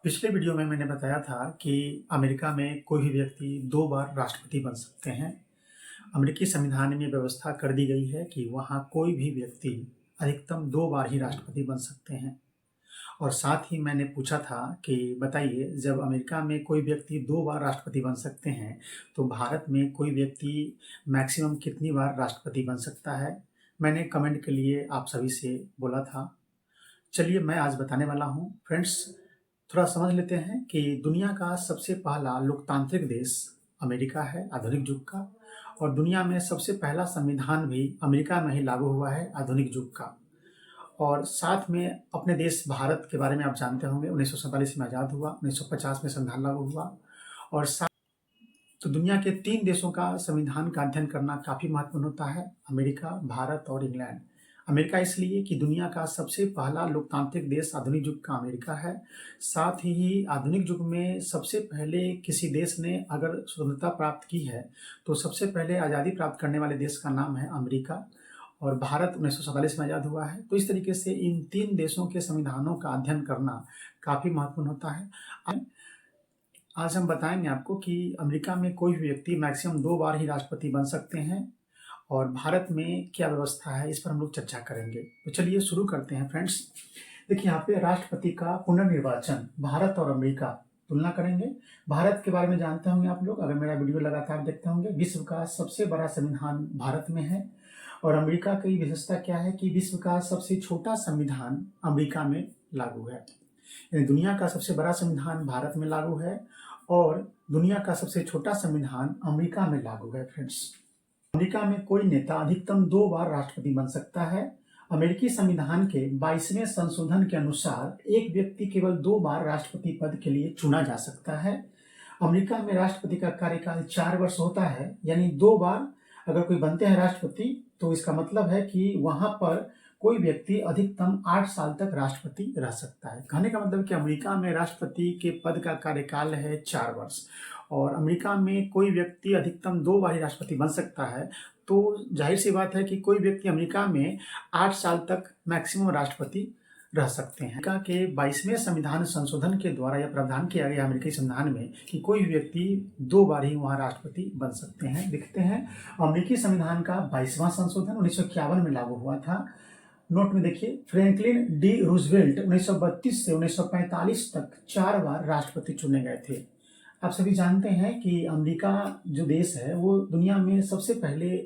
पिछले वीडियो में मैंने बताया था कि अमेरिका में कोई भी व्यक्ति 2 बार राष्ट्रपति बन सकते हैं। अमेरिकी संविधान में व्यवस्था कर दी गई है कि वहाँ कोई भी व्यक्ति अधिकतम 2 बार ही राष्ट्रपति बन सकते हैं। और साथ ही मैंने पूछा था कि बताइए, जब अमेरिका में कोई व्यक्ति 2 बार राष्ट्रपति बन सकते हैं, तो भारत में कोई व्यक्ति मैक्सिमम कितनी बार राष्ट्रपति बन सकता है? मैंने कमेंट के लिए आप सभी से बोला था। चलिए मैं आज बताने वाला हूँ। फ्रेंड्स, थोड़ा समझ लेते हैं कि दुनिया का सबसे पहला लोकतांत्रिक देश अमेरिका है आधुनिक युग का, और दुनिया में सबसे पहला संविधान भी अमेरिका में ही लागू हुआ है आधुनिक युग का। और साथ में अपने देश भारत के बारे में आप जानते होंगे, 1947 में आज़ाद हुआ, 1950 में संविधान लागू हुआ। और साथ तो दुनिया के 3 देशों का संविधान का अध्ययन करना काफ़ी महत्वपूर्ण होता है, अमेरिका, भारत और इंग्लैंड। अमेरिका इसलिए कि दुनिया का सबसे पहला लोकतांत्रिक देश आधुनिक युग का अमेरिका है। साथ ही आधुनिक युग में सबसे पहले किसी देश ने अगर स्वतंत्रता प्राप्त की है, तो सबसे पहले आज़ादी प्राप्त करने वाले देश का नाम है अमेरिका। और भारत 1947 में आज़ाद हुआ है। तो इस तरीके से इन 3 देशों के संविधानों का अध्ययन करना काफ़ी महत्वपूर्ण होता है। आज हम बताएंगे आपको कि अमेरिका में कोई भी व्यक्ति मैक्सिमम 2 बार ही राष्ट्रपति बन सकते हैं, और भारत में क्या व्यवस्था है इस पर हम लोग चर्चा करेंगे। तो चलिए शुरू करते हैं फ्रेंड्स। देखिए, यहाँ पे राष्ट्रपति का पुनर्निर्वाचन, भारत और अमेरिका तुलना करेंगे। भारत के बारे में जानते होंगे आप लोग, अगर मेरा वीडियो लगातार देखते होंगे। विश्व का सबसे बड़ा संविधान भारत में है। और अमेरिका की विशेषता क्या है कि विश्व का सबसे छोटा संविधान अमेरिका में लागू है। यानी दुनिया का सबसे बड़ा संविधान भारत में लागू है और दुनिया का सबसे छोटा संविधान अमेरिका में लागू है। फ्रेंड्स, अमेरिका में कोई नेता अधिकतम 2 बार राष्ट्रपति बन सकता है। अमेरिकी संविधान के 22वें संशोधन के अनुसार एक व्यक्ति केवल 2 बार राष्ट्रपति पद के लिए चुना जा सकता है। अमेरिका में राष्ट्रपति का कार्यकाल 4 वर्ष होता है, यानी 2 बार अगर कोई बनते हैं राष्ट्रपति, तो इसका मतलब है कि वहां पर कोई व्यक्ति अधिकतम 8 साल तक राष्ट्रपति रह सकता है। कहने का मतलब कि अमेरिका में राष्ट्रपति के पद का कार्यकाल है 4 वर्ष, और अमेरिका में कोई व्यक्ति अधिकतम 2 बार ही राष्ट्रपति बन सकता है। तो जाहिर सी बात है कि कोई व्यक्ति अमेरिका में 8 साल तक मैक्सिमम राष्ट्रपति रह सकते हैं। अमेरिका के 22वें संविधान संशोधन के द्वारा यह प्रावधान किया गया अमेरिकी संविधान में कि कोई व्यक्ति 2 बार ही वहाँ राष्ट्रपति बन सकते हैं। देखते हैं, अमेरिकी संविधान का 22वां संशोधन 1951 में लागू हुआ था। नोट में देखिए, फ्रैंकलिन डी रूजवेल्ट 1932 से 1945 तक 4 बार राष्ट्रपति चुने गए थे। आप सभी जानते हैं कि अमेरिका जो देश है वो दुनिया में सबसे पहले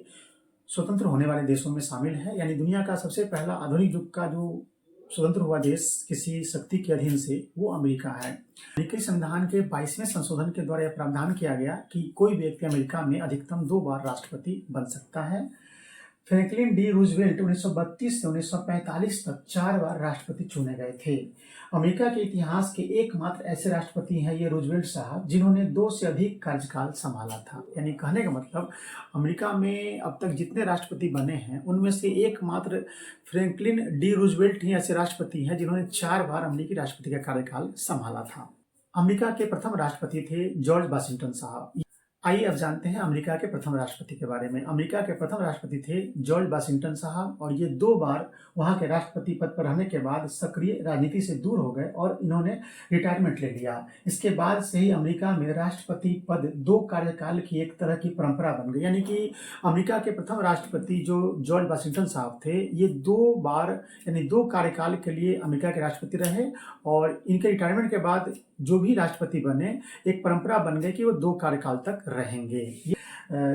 स्वतंत्र होने वाले देशों में शामिल है। यानी दुनिया का सबसे पहला आधुनिक युग का जो स्वतंत्र हुआ देश किसी शक्ति के अधीन से, वो अमेरिका है। अमेरिकी संविधान के 22वें संशोधन के द्वारा यह प्रावधान किया गया कि कोई व्यक्ति अमेरिका में अधिकतम 2 बार राष्ट्रपति बन सकता है। फ्रैंकलिन डी रूजवेल्ट 1932 से 1945 तक 4 बार राष्ट्रपति चुने गए थे। अमेरिका के इतिहास के एकमात्र ऐसे राष्ट्रपति हैं ये रूजवेल्ट साहब, जिन्होंने 2 से अधिक कार्यकाल संभाला था। यानी कहने का मतलब, अमेरिका में अब तक जितने राष्ट्रपति बने हैं उनमें से एकमात्र फ्रैंकलिन डी रूजवेल्ट ही ऐसे राष्ट्रपति हैं जिन्होंने 4 बार अमेरिकी राष्ट्रपति का कार्यकाल संभाला था। अमेरिका के प्रथम राष्ट्रपति थे जॉर्ज वाशिंगटन साहब। आइए अब जानते हैं अमेरिका के प्रथम राष्ट्रपति के बारे में। अमेरिका के प्रथम राष्ट्रपति थे जॉर्ज वाशिंगटन साहब, और ये 2 बार वहाँ के राष्ट्रपति पद पर रहने के बाद सक्रिय राजनीति से दूर हो गए और इन्होंने रिटायरमेंट ले लिया। इसके बाद से ही अमेरिका में राष्ट्रपति पद 2 कार्यकाल की एक तरह की परंपरा बन गई। यानी कि अमेरिका के प्रथम राष्ट्रपति जो जॉर्ज वाशिंगटन साहब थे, ये 2 बार यानी 2 कार्यकाल के लिए अमेरिका के राष्ट्रपति रहे, और इनके रिटायरमेंट के बाद जो भी राष्ट्रपति बने, एक परंपरा बन गई कि वो 2 कार्यकाल तक रहेंगे।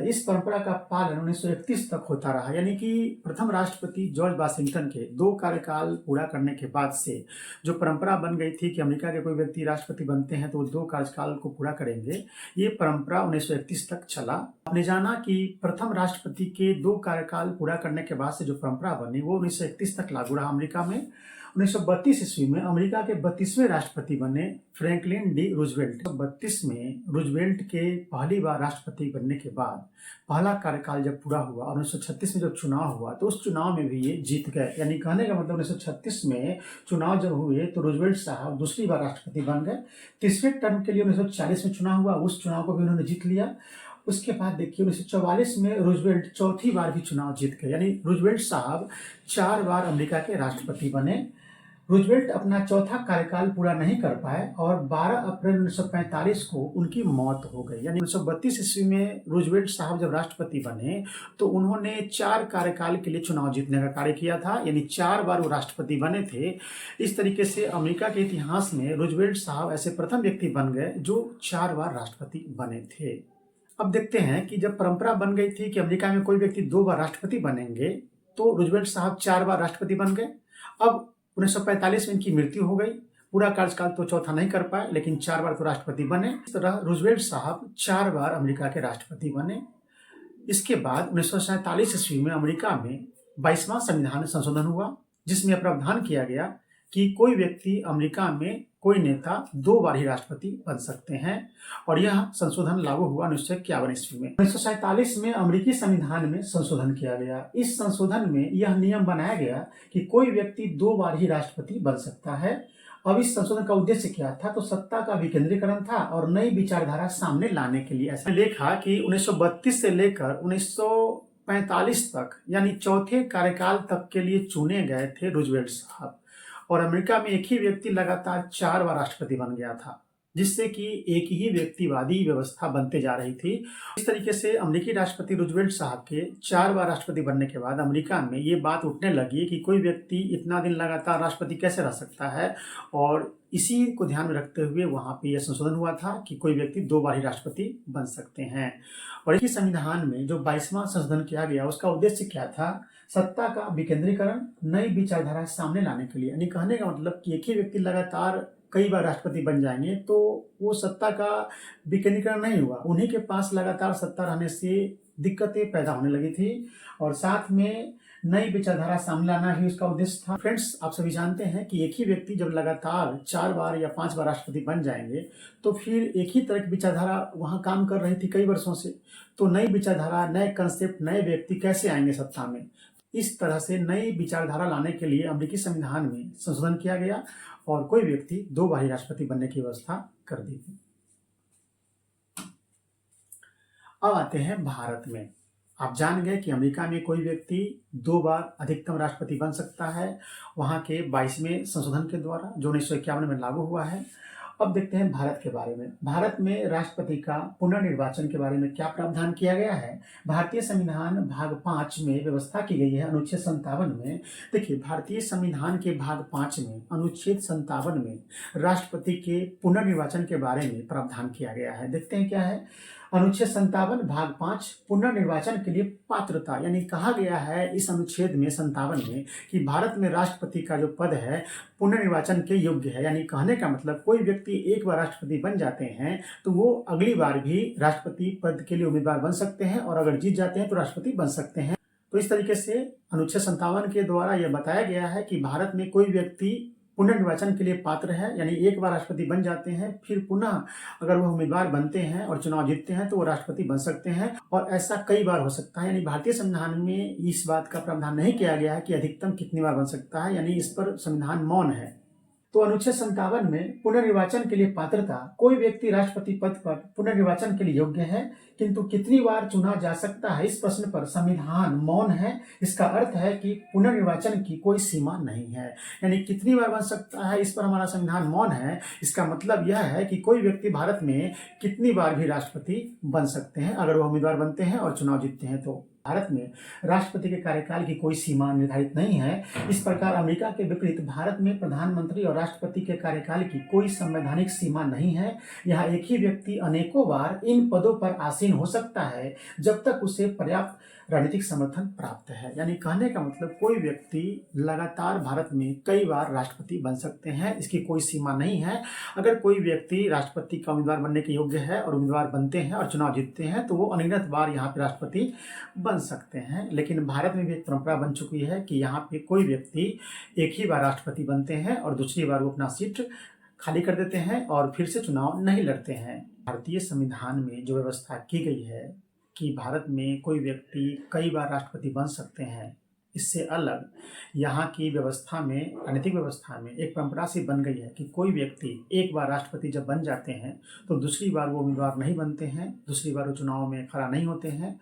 इस परंपरा का पालन 1931 तक होता रहा। यानी कि प्रथम राष्ट्रपति जॉर्ज वाशिंगटन के 2 कार्यकाल पूरा करने के बाद से जो परंपरा बन गई थी कि अमेरिका के कोई व्यक्ति राष्ट्रपति बनते हैं तो वो 2 कार्यकाल को पूरा करेंगे, ये परंपरा 1931 तक चला। आपने जाना कि प्रथम राष्ट्रपति के 2 कार्यकाल पूरा करने के बाद से जो परंपरा बनी वो 1931 तक लागू रहा अमेरिका में। 1932 ईस्वी में अमेरिका के 32वें राष्ट्रपति बने फ्रैंकलिन डी रूजवेल्ट। 1932 में रूजवेल्ट के पहली बार राष्ट्रपति बनने के बाद पहला कार्यकाल जब पूरा हुआ और 1936 में जब चुनाव हुआ, तो उस चुनाव में भी ये जीत गए। यानी कहने का मतलब 1936 में चुनाव जब हुए तो रूजवेल्ट साहब दूसरी बार राष्ट्रपति बन गए। तीसरे टर्म के लिए 1940 में चुनाव हुआ, उस चुनाव को भी उन्होंने जीत लिया। उसके बाद देखिए 1944 में रूजवेल्ट चौथी बार भी चुनाव जीत गए। यानी रूजवेल्ट साहब 4 बार अमेरिका के राष्ट्रपति बने। रूजवेल्ट अपना चौथा कार्यकाल पूरा नहीं कर पाए और 12 अप्रैल 1945 को उनकी मौत हो गई। यानी 1932 ईस्वी में रूजवेल्ट साहब जब राष्ट्रपति बने तो उन्होंने 4 कार्यकाल के लिए चुनाव जीतने का कार्य किया था, यानी 4 बार वो राष्ट्रपति बने थे। इस तरीके से अमेरिका के इतिहास में रूजवेल्ट साहब ऐसे प्रथम व्यक्ति बन गए जो 4 बार राष्ट्रपति बने थे। अब देखते हैं कि जब परंपरा बन गई थी कि अमेरिका में कोई व्यक्ति 2 बार राष्ट्रपति बनेंगे, तो रूजवेल्ट साहब 4 बार राष्ट्रपति बन गए। अब 1945 में इनकी मृत्यु हो गई। पूरा कार्यकाल तो चौथा नहीं कर पाए, लेकिन 4 बार तो राष्ट्रपति बने। इस तरह रूजवेल्ट साहब 4 बार अमेरिका के राष्ट्रपति बने। इसके बाद 1947 ईस्वी में अमेरिका में 22वां संविधान संशोधन हुआ, जिसमें प्रावधान किया गया कि कोई व्यक्ति अमेरिका में कोई नेता 2 बार ही राष्ट्रपति बन सकते हैं, और यह संशोधन लागू हुआ 1951 ईस्वी में। 1947 में अमेरिकी संविधान में संशोधन किया गया। इस संशोधन में यह नियम बनाया गया कि कोई व्यक्ति 2 बार ही राष्ट्रपति बन सकता है। अब इस संशोधन का उद्देश्य क्या था? तो सत्ता का विकेंद्रीकरण था और नई विचारधारा सामने लाने के लिए। ऐसा देखा कि 1932 से लेकर 1945 तक, यानी चौथे कार्यकाल तक के लिए चुने गए थे रूजवेल्ट साहब, और अमेरिका में एक ही व्यक्ति लगातार 4 बार राष्ट्रपति बन गया था, जिससे कि एक ही व्यक्तिवादी व्यवस्था बनते जा रही थी। इस तरीके से अमेरिकी राष्ट्रपति रूजवेल्ट साहब के 4 बार राष्ट्रपति बनने के बाद अमेरिका में ये बात उठने लगी कि कोई व्यक्ति इतना दिन लगातार राष्ट्रपति कैसे रह सकता है, और इसी को ध्यान में रखते हुए वहाँ पे यह संशोधन हुआ था कि कोई व्यक्ति 2 बार ही राष्ट्रपति बन सकते हैं। और इसी संविधान में जो 22वां संशोधन किया गया, उसका उद्देश्य क्या था? सत्ता का विकेंद्रीकरण, नई विचारधारा सामने लाने के लिए। यानी कहने का मतलब कि एक ही व्यक्ति लगातार कई बार राष्ट्रपति बन जाएंगे तो वो सत्ता का विकेंद्रीकरण नहीं हुआ, उन्हीं के पास लगातार सत्ता रहने से दिक्कतें पैदा होने लगी थी, और साथ में नई विचारधारा सामने लाना ही उसका उद्देश्य था। फ्रेंड्स, आप सभी जानते हैं कि एक ही व्यक्ति जब लगातार 4 बार या 5 बार राष्ट्रपति बन जाएंगे तो फिर एक ही तरह की विचारधारा वहाँ काम कर रही थी कई वर्षों से, तो नई विचारधारा, नए कंसेप्ट, नए व्यक्ति कैसे आएंगे सत्ता में? इस तरह से नई विचारधारा लाने के लिए अमेरिकी संविधान में संशोधन किया गया और कोई व्यक्ति 2 बार ही राष्ट्रपति बनने की व्यवस्था कर दी थी। अब आते हैं भारत में। आप जान गए कि अमेरिका में कोई व्यक्ति 2 बार अधिकतम राष्ट्रपति बन सकता है, वहाँ के 22वें संशोधन के द्वारा, जो 1951 में लागू हुआ है। अब देखते हैं भारत के बारे में। भारत में राष्ट्रपति का पुनर्निर्वाचन के बारे में क्या प्रावधान किया गया है? भारतीय संविधान भाग 5 में व्यवस्था की गई है अनुच्छेद 57 में। देखिए, भारतीय संविधान के भाग 5 में अनुच्छेद 57 में राष्ट्रपति के पुनर्निर्वाचन के बारे में प्रावधान किया गया है। देखते हैं क्या है। अनुच्छेद 57 भाग 5 पुनर्निर्वाचन के लिए पात्रता, यानी कहा गया है इस अनुच्छेद में 57 में कि भारत में राष्ट्रपति का जो पद है पुनर्निर्वाचन के योग्य है। यानी कहने का मतलब कोई व्यक्ति एक बार राष्ट्रपति बन जाते हैं तो वो अगली बार भी राष्ट्रपति पद के लिए उम्मीदवार बन सकते हैं, और अगर जीत जाते हैं तो राष्ट्रपति बन सकते हैं। तो इस तरीके से अनुच्छेद 57 के द्वारा यह बताया गया है कि भारत में कोई व्यक्ति पुनर्निर्वाचन के लिए पात्र है, यानी एक बार राष्ट्रपति बन जाते हैं, फिर पुनः अगर वो उम्मीदवार बनते हैं और चुनाव जीतते हैं तो वो राष्ट्रपति बन सकते हैं, और ऐसा कई बार हो सकता है। यानी भारतीय संविधान में इस बात का प्रावधान नहीं किया गया है कि अधिकतम कितनी बार बन सकता है, यानी इस पर संविधान मौन है। तो अनुच्छेद 57 में पुनर्निर्वाचन के लिए पात्रता, कोई व्यक्ति राष्ट्रपति पद पर पुनर्निर्वाचन के लिए योग्य है, किंतु कितनी बार चुना जा सकता है, इस प्रश्न पर संविधान मौन है। इसका अर्थ है कि पुनर्निर्वाचन की कोई सीमा नहीं है, यानी कितनी बार बन सकता है इस पर हमारा संविधान मौन है। इसका मतलब यह है कि कोई व्यक्ति भारत में कितनी बार भी राष्ट्रपति बन सकते हैं अगर वो उम्मीदवार बनते हैं और चुनाव जीतते हैं। तो भारत में राष्ट्रपति के कार्यकाल की कोई सीमा निर्धारित नहीं है। इस प्रकार अमेरिका के विपरीत भारत में प्रधानमंत्री और राष्ट्रपति के कार्यकाल की कोई संवैधानिक सीमा नहीं है। यहाँ एक ही व्यक्ति अनेकों बार इन पदों पर आसीन हो सकता है जब तक उसे पर्याप्त राजनीतिक समर्थन प्राप्त है। यानी कहने का मतलब कोई व्यक्ति लगातार भारत में कई बार राष्ट्रपति बन सकते हैं, इसकी कोई सीमा नहीं है। अगर कोई व्यक्ति राष्ट्रपति का उम्मीदवार बनने के योग्य है और उम्मीदवार बनते हैं और चुनाव जीतते हैं तो वो अनगिनत बार यहाँ पे राष्ट्रपति बन सकते हैं। लेकिन भारत में भी एक परंपरा बन चुकी है कि यहाँ पे कोई व्यक्ति एक ही बार राष्ट्रपति बनते हैं और दूसरी बार वो अपना सीट खाली कर देते हैं और फिर से चुनाव नहीं लड़ते हैं। भारतीय संविधान में जो व्यवस्था की गई है कि भारत में कोई व्यक्ति कई बार राष्ट्रपति बन सकते हैं, इससे अलग यहाँ की व्यवस्था में, राजनीतिक व्यवस्था में एक परंपरा सी बन गई है कि कोई व्यक्ति एक बार राष्ट्रपति जब बन जाते हैं तो दूसरी बार वो उम्मीदवार नहीं बनते हैं, दूसरी बार वो चुनाव में खड़ा नहीं होते हैं।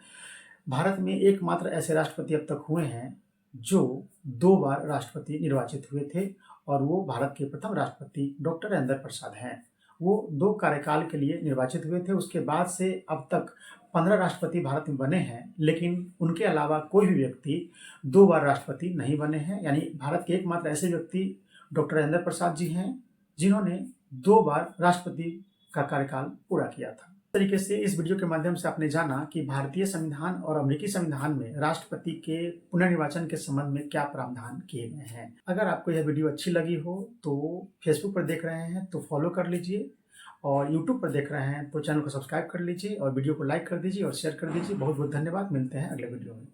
भारत में एकमात्र ऐसे राष्ट्रपति अब तक हुए हैं जो 2 बार राष्ट्रपति निर्वाचित हुए थे, और वो भारत के प्रथम राष्ट्रपति डॉक्टर राजेंद्र प्रसाद हैं। वो 2 कार्यकाल के लिए निर्वाचित हुए थे। उसके बाद से अब तक 15 राष्ट्रपति भारत में बने हैं, लेकिन उनके अलावा कोई भी व्यक्ति 2 बार राष्ट्रपति नहीं बने हैं। यानी भारत के एकमात्र ऐसे व्यक्ति डॉक्टर राजेंद्र प्रसाद जी हैं, जिन्होंने 2 बार राष्ट्रपति का कार्यकाल पूरा किया था। इस तरीके से इस वीडियो के माध्यम से आपने जाना कि भारतीय संविधान और अमेरिकी संविधान में राष्ट्रपति के पुनर्निर्वाचन के संबंध में क्या प्रावधान किए गए हैं। अगर आपको यह वीडियो अच्छी लगी हो तो फेसबुक पर देख रहे हैं तो फॉलो कर लीजिए, और यूट्यूब पर देख रहे हैं तो चैनल को सब्सक्राइब कर लीजिए, और वीडियो को लाइक कर दीजिए और शेयर कर दीजिए। बहुत बहुत धन्यवाद। मिलते हैं अगले वीडियो में।